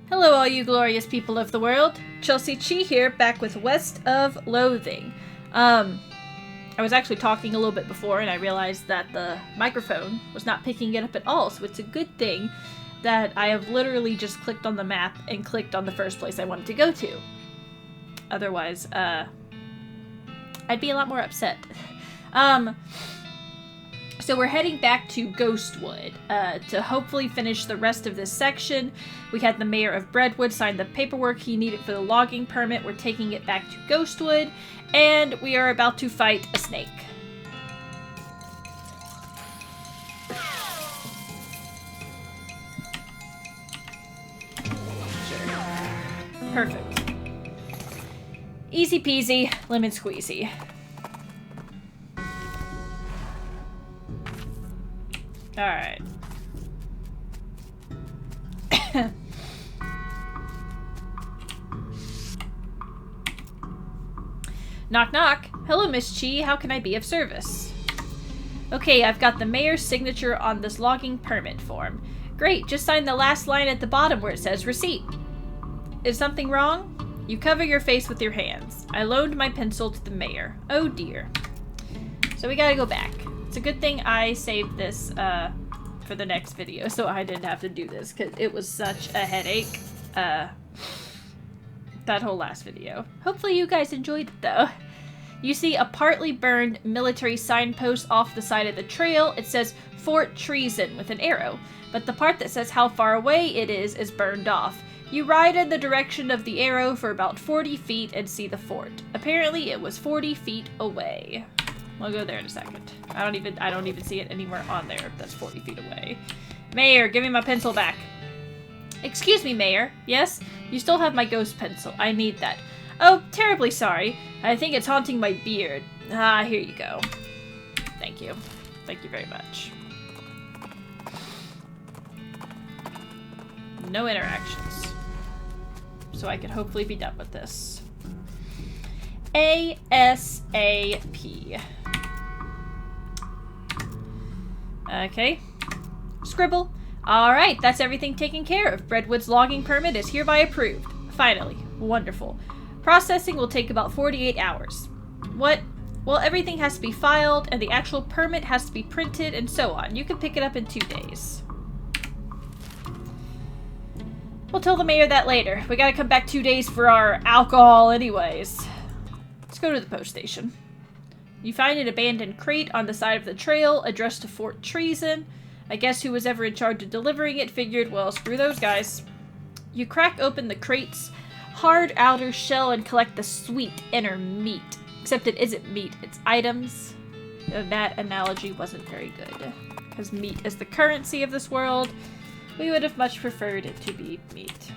Hello all you glorious people of the world. Chelsea-Chee here, back with West of Loathing. I was actually talking a little bit before and I realized that the microphone was not picking it up at all, so it's a good thing that I have literally just clicked on the map and clicked on the first place I wanted to go to. Otherwise, I'd be a lot more upset. So we're heading back to Ghostwood to hopefully finish the rest of this section. We had the mayor of Breadwood sign the paperwork he needed for the logging permit. We're taking it back to Ghostwood, and we are about to fight a snake. Sure. Perfect. Easy peasy, lemon squeezy. Alright. Knock knock. Hello, Miss Chee. How can I be of service? Okay, I've got the mayor's signature on this logging permit form. Great, just sign the last line at the bottom where it says receipt. Is something wrong? You cover your face with your hands. I loaned my pencil to the mayor. Oh dear. So we gotta go back. It's a good thing I saved this for the next video, so I didn't have to do this, because it was such a headache, that whole last video. Hopefully you guys enjoyed it, though. You see a partly burned military signpost off the side of the trail. It says Fort Treason with an arrow, but the part that says how far away it is burned off. You ride in the direction of the arrow for about 40 feet and see the fort. Apparently it was 40 feet away. We'll go there in a second. I don't even see it anywhere on there that's 40 feet away. Mayor, give me my pencil back. Excuse me, Mayor. Yes? You still have my ghost pencil. I need that. Oh, terribly sorry. I think it's haunting my beard. Ah, here you go. Thank you. Thank you very much. No interactions. So I can hopefully be done with this. ASAP. Okay. Scribble. Alright, that's everything taken care of. Breadwood's logging permit is hereby approved. Finally. Wonderful. Processing will take about 48 hours. What? Well, everything has to be filed, and the actual permit has to be printed, and so on. You can pick it up in 2 days. We'll tell the mayor that later. We gotta come back 2 days for our alcohol anyways. Let's go to the post station. You find an abandoned crate on the side of the trail addressed to Fort Treason. I guess who was ever in charge of delivering it figured, well, screw those guys. You crack open the crate's hard outer shell and collect the sweet inner meat. Except it isn't meat, it's items. That analogy wasn't very good. Because meat is the currency of this world. We would have much preferred it to be meat.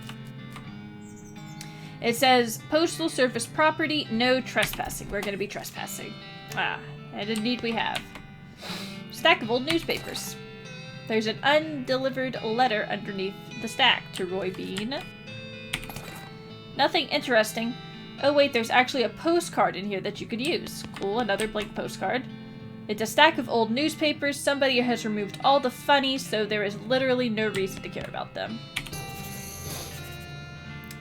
It says, Postal Service property, no trespassing. We're going to be trespassing. Ah, and indeed we have. Stack of old newspapers. There's an undelivered letter underneath the stack to Roy Bean. Nothing interesting. Oh wait, there's actually a postcard in here that you could use. Cool, another blank postcard. It's a stack of old newspapers. Somebody has removed all the funnies, so there is literally no reason to care about them.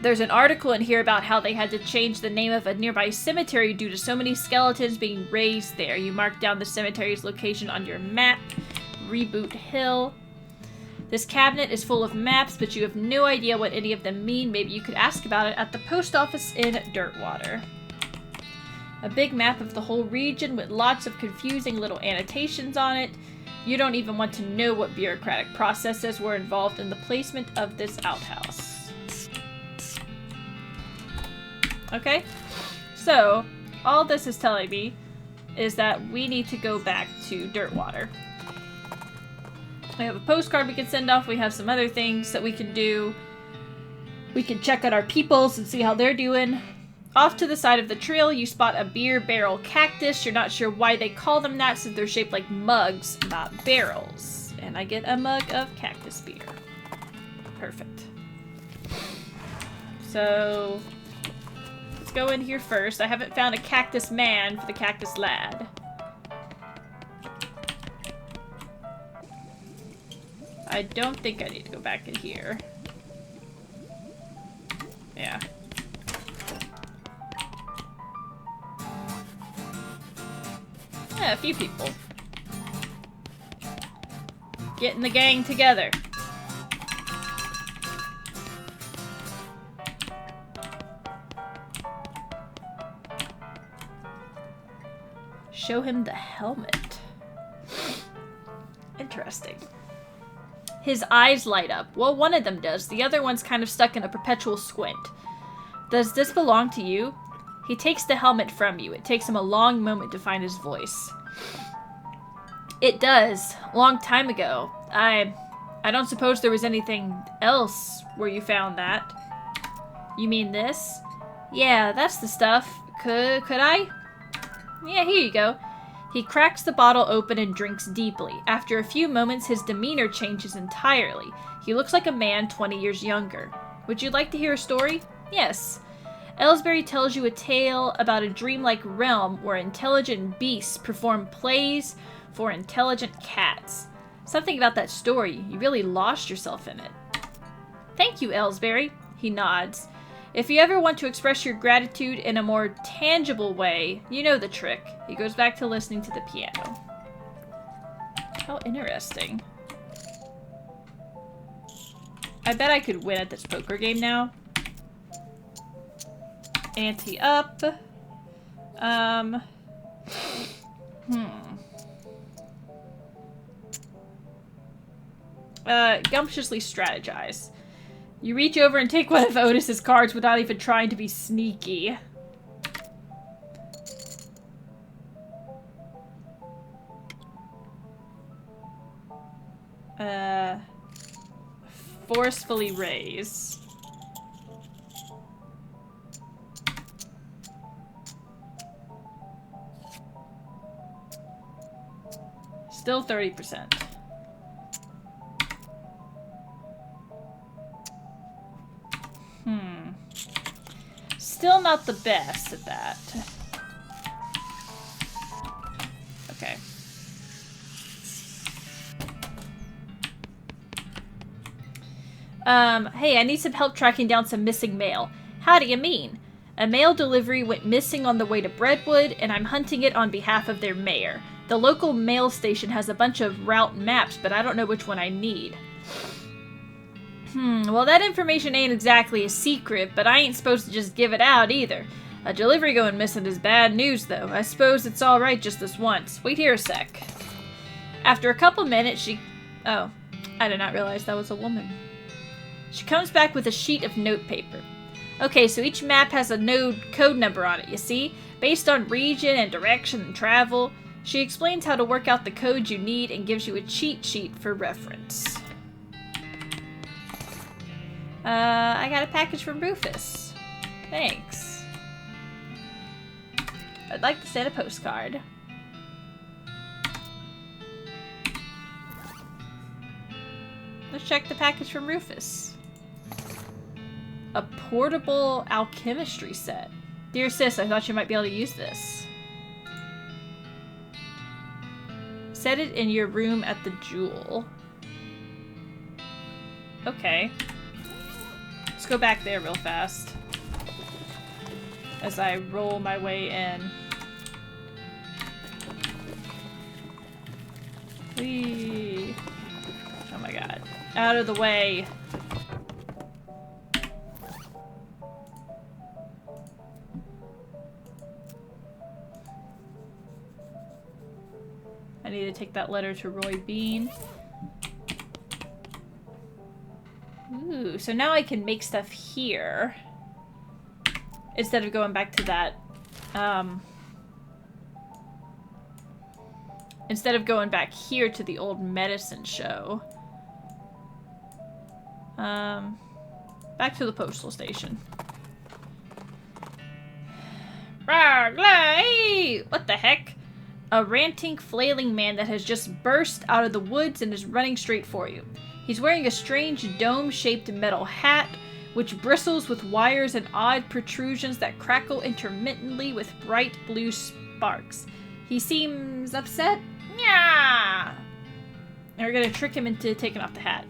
There's an article in here about how they had to change the name of a nearby cemetery due to so many skeletons being raised there. You mark down the cemetery's location on your map. Reboot Hill. This cabinet is full of maps, but you have no idea what any of them mean. Maybe you could ask about it at the post office in Dirtwater. A big map of the whole region with lots of confusing little annotations on it. You don't even want to know what bureaucratic processes were involved in the placement of this outhouse. Okay, so all this is telling me is that we need to go back to Dirtwater. We have a postcard we can send off. We have some other things that we can do. We can check out our peoples and see how they're doing. Off to the side of the trail, you spot a beer barrel cactus. You're not sure why they call them that since they're shaped like mugs, not barrels. And I get a mug of cactus beer. Perfect. So let's go in here first. I haven't found a cactus man for the cactus lad. I don't think I need to go back in here. Yeah. Yeah, a few people. Getting the gang together. Show him the helmet. Interesting. His eyes light up. Well, one of them does. The other one's kind of stuck in a perpetual squint. Does this belong to you? He takes the helmet from you. It takes him a long moment to find his voice. It does. A long time ago. I don't suppose there was anything else where you found that. You mean this? Yeah, that's the stuff. Could I? Yeah, here you go. He cracks the bottle open and drinks deeply. After a few moments, his demeanor changes entirely. He looks like a man 20 years younger. Would you like to hear a story? Yes. Ellsbury tells you a tale about a dreamlike realm where intelligent beasts perform plays for intelligent cats. Something about that story. You really lost yourself in it. Thank you, Ellsbury. He nods. If you ever want to express your gratitude in a more tangible way, you know the trick. He goes back to listening to the piano. How interesting. I bet I could win at this poker game now. Ante up. Gumptiously strategize. You reach over and take one of Otis's cards without even trying to be sneaky. Forcefully raise. Still 30%. Still not the best at that. Okay. Hey, I need some help tracking down some missing mail. How do you mean? A mail delivery went missing on the way to Brentwood, and I'm hunting it on behalf of their mayor. The local mail station has a bunch of route maps, but I don't know which one I need. Well, that information ain't exactly a secret, but I ain't supposed to just give it out either. A delivery going missing is bad news, though. I suppose it's alright just this once. Wait here a sec. After a couple minutes, she... Oh, I did not realize that was a woman. She comes back with a sheet of notepaper. Okay, so each map has a code number on it, you see? Based on region and direction and travel. She explains how to work out the codes you need and gives you a cheat sheet for reference. I got a package from Rufus. Thanks. I'd like to send a postcard. Let's check the package from Rufus. A portable alchemistry set. Dear sis, I thought you might be able to use this. Set it in your room at the Jewel. Okay. Let's go back there real fast. As I roll my way in. Whee! Oh my god. Out of the way! I need to take that letter to Roy Bean. Ooh, so now I can make stuff here. Instead of going back to that, instead of going back here to the old medicine show. Back to the postal station. What the heck? A ranting, flailing man that has just burst out of the woods and is running straight for you. He's wearing a strange dome-shaped metal hat, which bristles with wires and odd protrusions that crackle intermittently with bright blue sparks. He seems upset. Yeah. And we're gonna trick him into taking off the hat.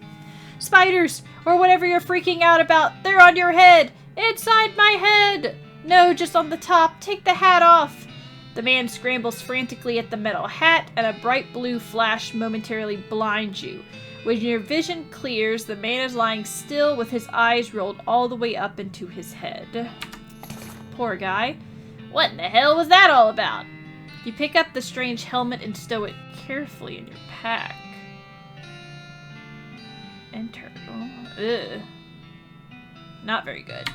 Spiders, or whatever you're freaking out about, they're on your head. Inside my head! No, just on the top. Take the hat off. The man scrambles frantically at the metal hat, and a bright blue flash momentarily blinds you. When your vision clears, the man is lying still with his eyes rolled all the way up into his head. Poor guy. What in the hell was that all about? You pick up the strange helmet and stow it carefully in your pack. Enter. Ugh. Not very good.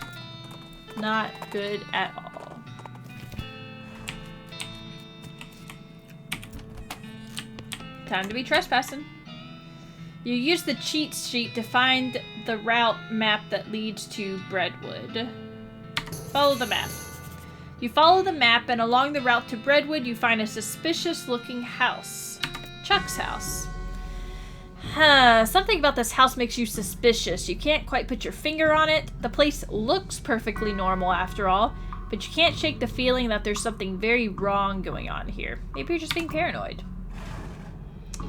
Not good at all. Time to be trespassing. You use the cheat sheet to find the route map that leads to Breadwood. Follow the map. You follow the map, and along the route to Breadwood, you find a suspicious-looking house. Chuck's house. Something about this house makes you suspicious. You can't quite put your finger on it. The place looks perfectly normal after all, but you can't shake the feeling that there's something very wrong going on here. Maybe you're just being paranoid.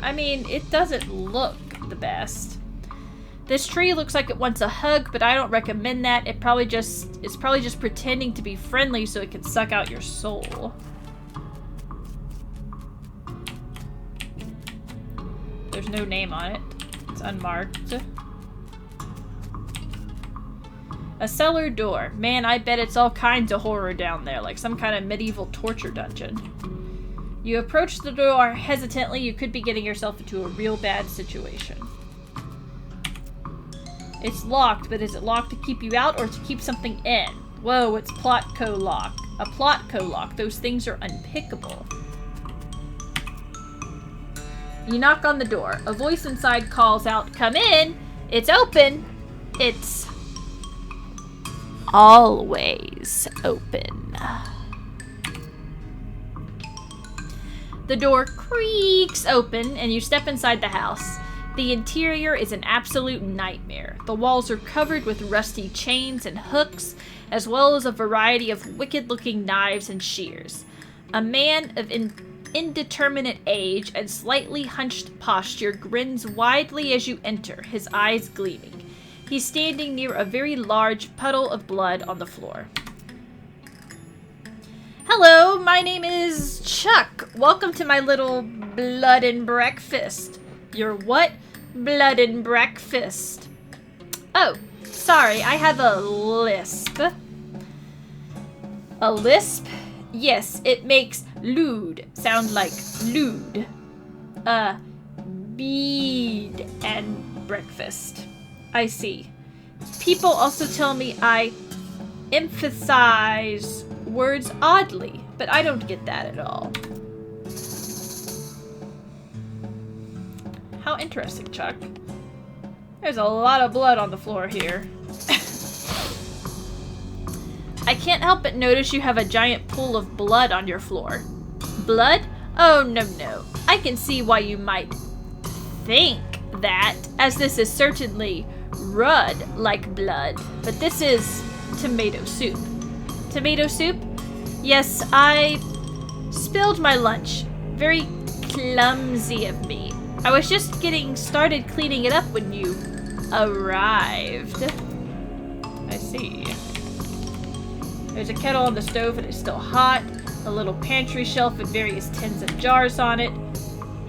I mean, it doesn't look the best. This tree looks like it wants a hug, but I don't recommend that. It's probably just pretending to be friendly so it can suck out your soul. There's no name on it. It's unmarked. A cellar door. Man, I bet it's all kinds of horror down there, like some kind of medieval torture dungeon. You approach the door hesitantly. You could be getting yourself into a real bad situation. It's locked, but is it locked to keep you out or to keep something in? Whoa, it's plot co-lock. A plot co-lock. Those things are unpickable. You knock on the door. A voice inside calls out, "Come in! It's open!" It's always open. The door creaks open, and you step inside the house. The interior is an absolute nightmare. The walls are covered with rusty chains and hooks, as well as a variety of wicked-looking knives and shears. A man of indeterminate age and slightly hunched posture grins widely as you enter, his eyes gleaming. He's standing near a very large puddle of blood on the floor. Hello, my name is Chuck. Welcome to my little blood and breakfast. Your what? Blood and breakfast. Oh, sorry, I have a lisp. A lisp? Yes, it makes lewd sound like lewd. Bead and breakfast. I see. People also tell me I emphasize words oddly, but I don't get that at all. How interesting, Chuck. There's a lot of blood on the floor here. I can't help but notice you have a giant pool of blood on your floor. Blood? Oh, no. I can see why you might think that, as this is certainly red like blood, but this is tomato soup. Tomato soup? Yes, I spilled my lunch. Very clumsy of me. I was just getting started cleaning it up when you arrived. I see. There's a kettle on the stove and it's still hot. A little pantry shelf with various tins and jars on it.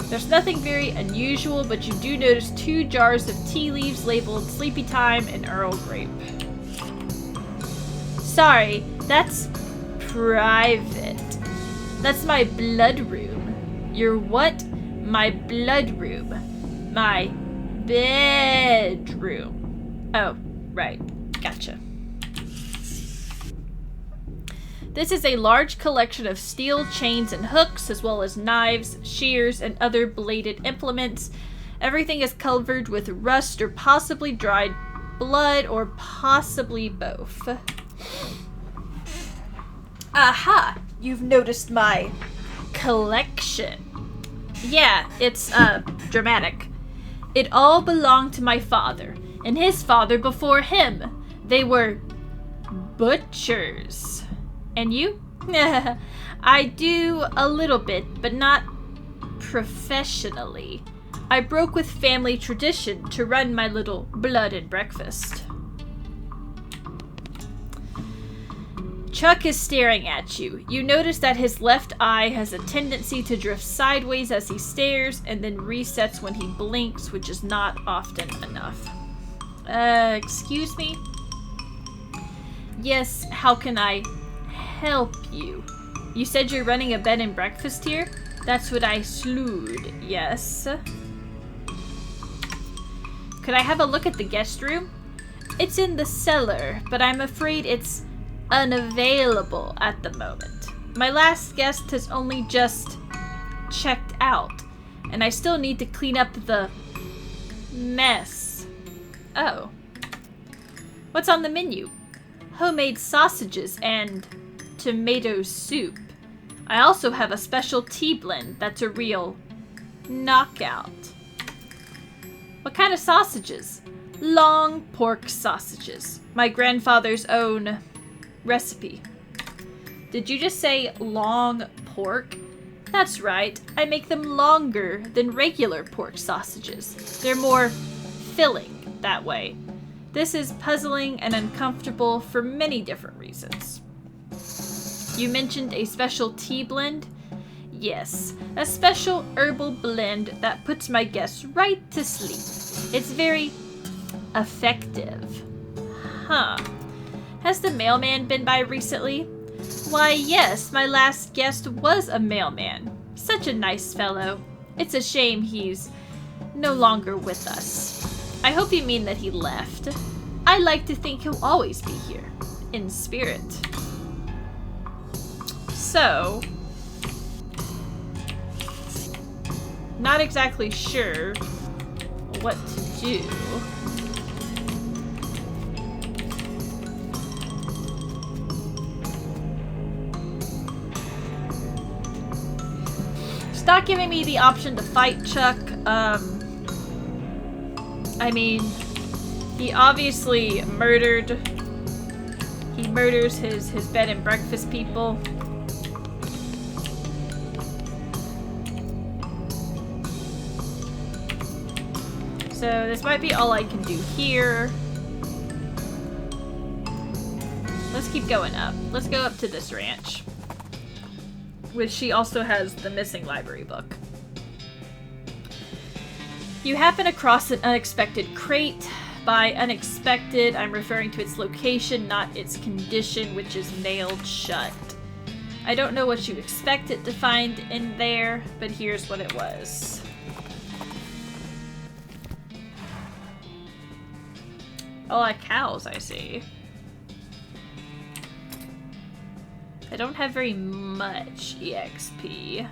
There's nothing very unusual, but you do notice 2 jars of tea leaves labeled Sleepy Time and Earl Grape. Sorry, that's private. That's my blood room. Your what? My blood room. My bedroom. Oh, right. Gotcha. This is a large collection of steel chains and hooks, as well as knives, shears, and other bladed implements. Everything is covered with rust or possibly dried blood, or possibly both. Aha! You've noticed my collection. Yeah, it's, dramatic. It all belonged to my father, and his father before him. They were butchers. And you? I do a little bit, but not professionally. I broke with family tradition to run my little blood and breakfast. Chuck is staring at you. You notice that his left eye has a tendency to drift sideways as he stares and then resets when he blinks, which is not often enough. Excuse me? Yes, how can I help you? You said you're running a bed and breakfast here? That's what I slewed, yes. Could I have a look at the guest room? It's in the cellar, but I'm afraid it's unavailable at the moment. My last guest has only just checked out, and I still need to clean up the mess. Oh. What's on the menu? Homemade sausages and tomato soup. I also have a special tea blend that's a real knockout. What kind of sausages? Long pork sausages. My grandfather's own recipe. Did you just say long pork? That's right. I make them longer than regular pork sausages. They're more filling that way. This is puzzling and uncomfortable for many different reasons. You mentioned a special tea blend? Yes, a special herbal blend that puts my guests right to sleep. It's very effective. Huh. Has the mailman been by recently? Why, yes, my last guest was a mailman. Such a nice fellow. It's a shame he's no longer with us. I hope you mean that he left. I like to think he'll always be here, in spirit. So, not exactly sure what to do. It's not giving me the option to fight Chuck. I mean, he obviously murders his bed and breakfast people. So this might be all I can do here. Let's keep going up. Let's go up to this ranch, which she also has the missing library book. You happen across an unexpected crate. By unexpected, I'm referring to its location, not its condition, which is nailed shut. I don't know what you expected to find in there, but here's what it was. Oh, like cows, I see. I don't have very much EXP.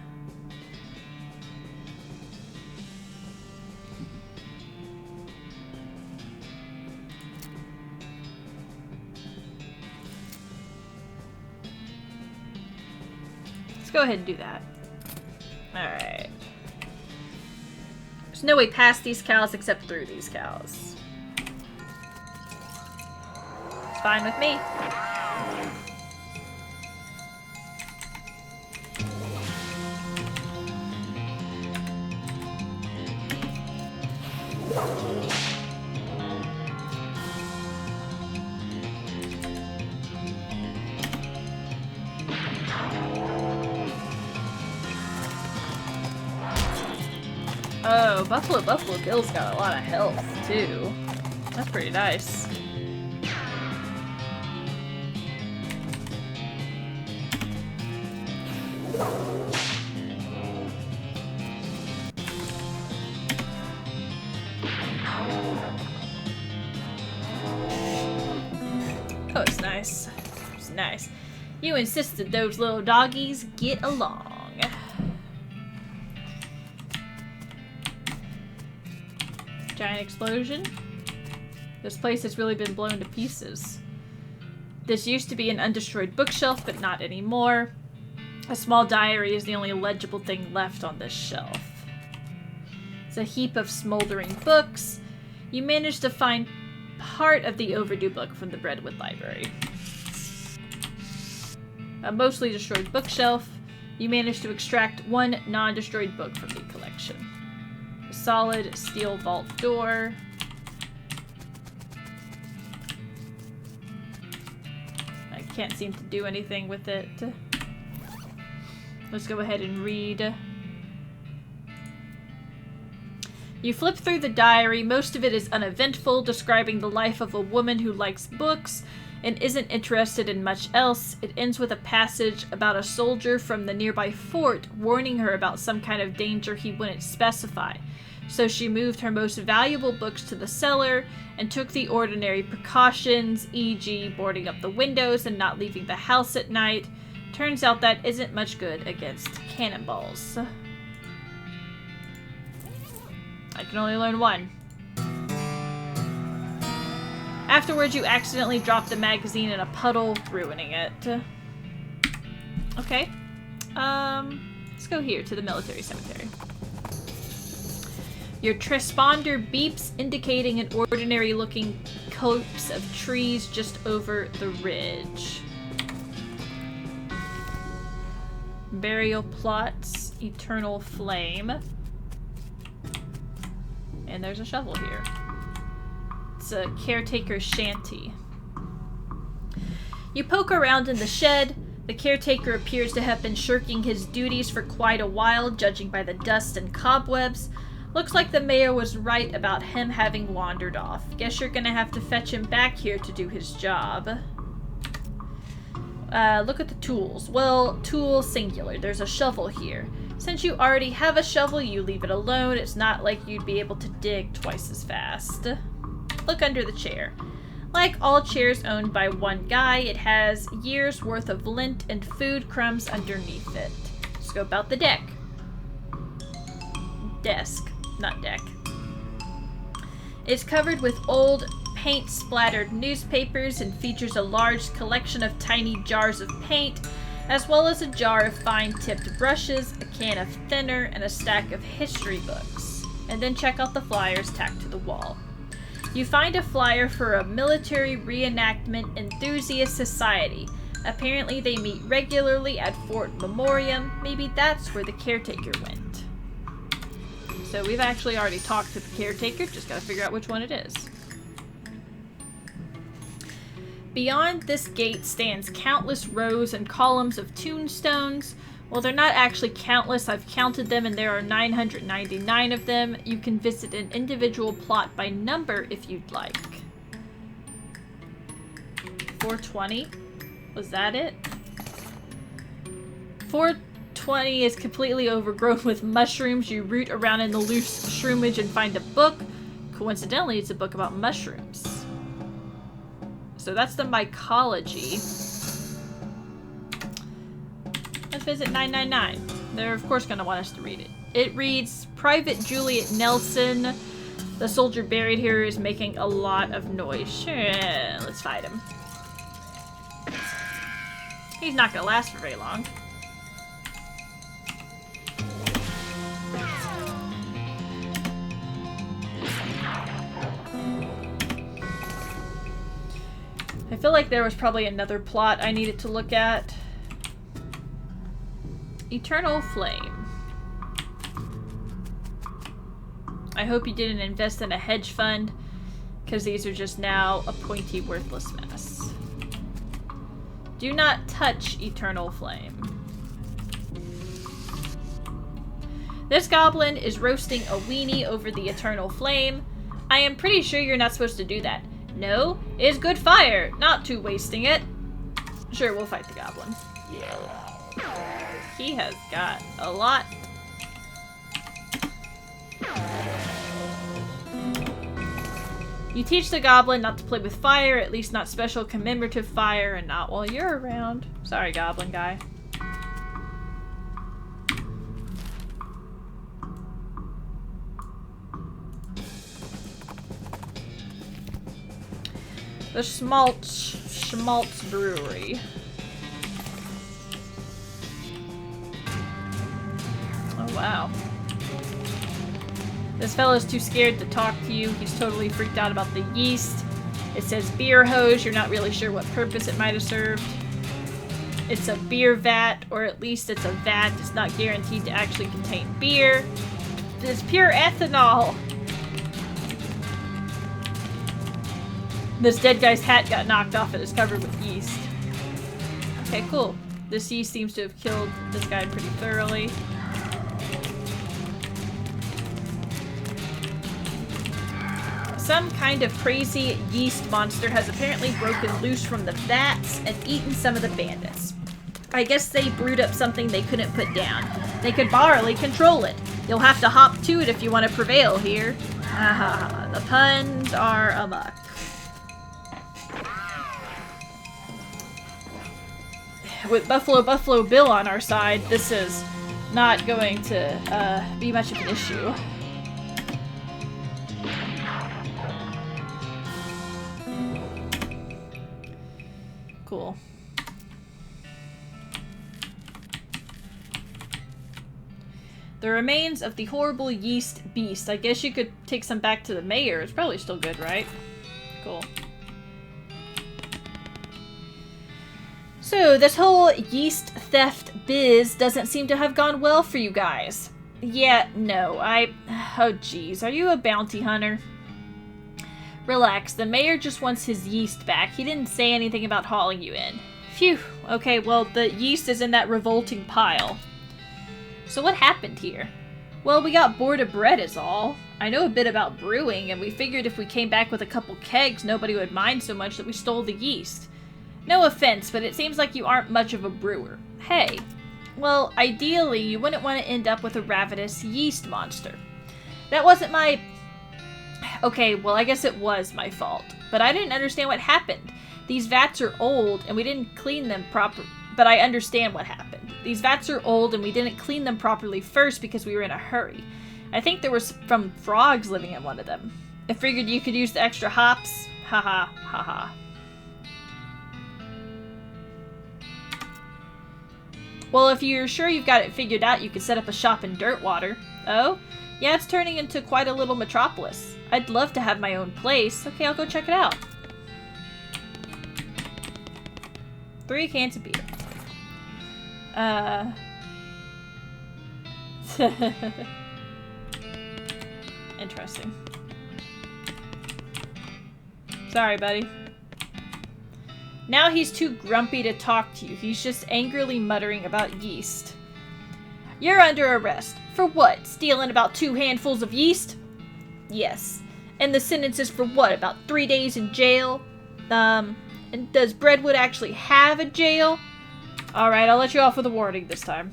Let's go ahead and do that. Alright. There's no way past these cows except through these cows. It's fine with me. Oh, Buffalo Bill's got a lot of health, too. That's pretty nice. Oh, it's nice. It's nice. You insisted those little doggies get along. Giant explosion. This place has really been blown to pieces. This used to be an undestroyed bookshelf, but not anymore. A small diary is the only legible thing left on this shelf. It's a heap of smoldering books. You managed to find part of the overdue book from the Brentwood Library. A mostly destroyed bookshelf. You managed to extract one non-destroyed book from the collection. A solid steel vault door. A can't seem to do anything with it. Let's go ahead and read. You flip through the diary. Most of it is uneventful, describing the life of a woman who likes books and isn't interested in much else. It ends with a passage about a soldier from the nearby fort warning her about some kind of danger he wouldn't specify. So she moved her most valuable books to the cellar and took the ordinary precautions, e.g. boarding up the windows and not leaving the house at night. Turns out that isn't much good against cannonballs. I can only learn one. Afterwards, you accidentally drop the magazine in a puddle, ruining it. Okay. Let's go here to the military cemetery. Your transponder beeps, indicating an ordinary-looking copse of trees just over the ridge. Burial plots, eternal flame. And there's a shovel here. It's a caretaker's shanty. You poke around in the shed. The caretaker appears to have been shirking his duties for quite a while, judging by the dust and cobwebs. Looks like the mayor was right about him having wandered off. Guess you're gonna have to fetch him back here to do his job. Look at the tools. Well, tool singular. There's a shovel here. Since you already have a shovel, you leave it alone. It's not like you'd be able to dig twice as fast. Look under the chair. Like all chairs owned by one guy, it has years' worth of lint and food crumbs underneath it. Scope out the deck. Desk, not deck. It's covered with old, paint-splattered newspapers and features a large collection of tiny jars of paint, as well as a jar of fine-tipped brushes, a can of thinner, and a stack of history books. And then check out the flyers tacked to the wall. You find a flyer for a military reenactment enthusiast society. Apparently they meet regularly at Fort Memoriam. Maybe that's where the caretaker went. So we've actually already talked to the caretaker, just gotta figure out which one it is. Beyond this gate stands countless rows and columns of tombstones. Well, they're not actually countless. I've counted them and there are 999 of them. You can visit an individual plot by number if you'd like. 420? Was that it? 420 is completely overgrown with mushrooms. You root around in the loose shroomage and find a book. Coincidentally, it's a book about mushrooms. So that's the mycology. Let's visit 999. They're of course going to want us to read it. It reads, Private Juliet Nelson. The soldier buried here is making a lot of noise. Sure, let's fight him. He's not going to last for very long. I feel like there was probably another plot I needed to look at. Eternal Flame. I hope you didn't invest in a hedge fund, because these are just now a pointy, worthless mess. Do not touch Eternal Flame. This goblin is roasting a weenie over the Eternal Flame. I am pretty sure you're not supposed to do that. No, it is good fire, not to wasting it. Sure, we'll fight the goblin. He has got a lot. You teach the goblin not to play with fire, at least not special commemorative fire, and not while you're around. Sorry, goblin guy. The Schmaltz Brewery. Oh, wow. This fella's too scared to talk to you. He's totally freaked out about the yeast. It says beer hose. You're not really sure what purpose it might have served. It's a beer vat, or at least it's a vat. It's not guaranteed to actually contain beer. It's pure ethanol. This dead guy's hat got knocked off and is covered with yeast. Okay, cool. This yeast seems to have killed this guy pretty thoroughly. Some kind of crazy yeast monster has apparently broken loose from the vats and eaten some of the bandits. I guess they brewed up something they couldn't put down. They could barely control it. You'll have to hop to it if you want to prevail here. Haha, the puns are amok. With Buffalo Bill on our side, this is not going to be much of an issue. Cool. The remains of the horrible yeast beast. I guess you could take some back to the mayor. It's probably still good, right? Cool. So, this whole yeast theft biz doesn't seem to have gone well for you guys. Yeah, no, oh geez, are you a bounty hunter? Relax, the mayor just wants his yeast back. He didn't say anything about hauling you in. Phew, okay, well, the yeast is in that revolting pile. So what happened here? Well, we got bored of bread is all. I know a bit about brewing, and we figured if we came back with a couple kegs, nobody would mind so much that we stole the yeast. No offense, but it seems like you aren't much of a brewer. Hey. Well, ideally, you wouldn't want to end up with a ravenous yeast monster. That wasn't my... Okay, well, I guess it was my fault. But I didn't understand what happened. These vats are old, and we didn't clean them properly. But I understand what happened. These vats are old, and we didn't clean them properly first because we were in a hurry. I think there was some frogs living in one of them. I figured you could use the extra hops. Haha, haha. Well, if you're sure you've got it figured out, you could set up a shop in Dirtwater. Oh? Yeah, it's turning into quite a little metropolis. I'd love to have my own place. Okay, I'll go check it out. 3 cans of beer. Interesting. Sorry, buddy. Now he's too grumpy to talk to you. He's just angrily muttering about yeast. You're under arrest. For what? Stealing about 2 handfuls of yeast? Yes. And the sentence is for what? About 3 days in jail? And does Breadwood actually have a jail? Alright, I'll let you off with a warning this time.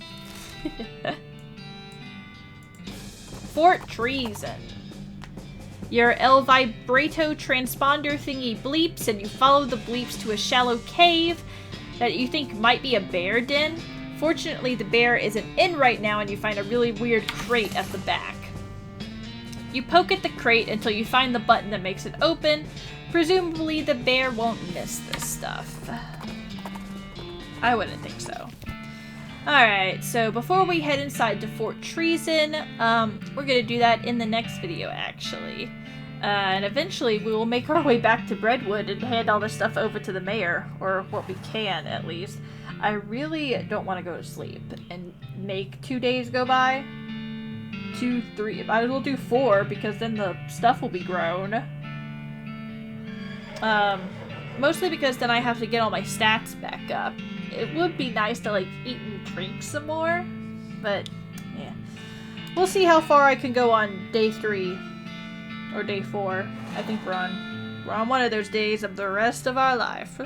Fort Treason. Your El Vibrato transponder thingy bleeps, and you follow the bleeps to a shallow cave that you think might be a bear den. Fortunately, the bear isn't in right now, and you find a really weird crate at the back. You poke at the crate until you find the button that makes it open. Presumably, the bear won't miss this stuff. I wouldn't think so. Alright, so before we head inside to Fort Treason, we're going to do that in the next video, actually. And eventually we will make our way back to Breadwood and hand all this stuff over to the mayor, or what we can, at least. I really don't want to go to sleep and make 2 days go by. 2, 3, I will do 4, because then the stuff will be grown. Mostly because then I have to get all my stats back up. It would be nice to, like, eat and drink some more, but, yeah. We'll see how far I can go on day 3, or day 4. I think we're on one of those days of the rest of our life.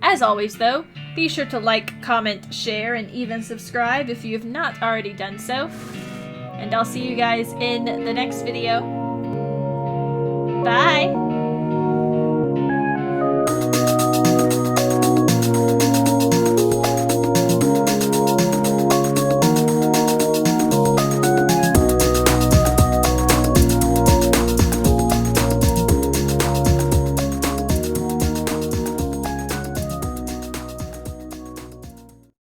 As always, though, be sure to like, comment, share, and even subscribe if you have not already done so. And I'll see you guys in the next video. Bye!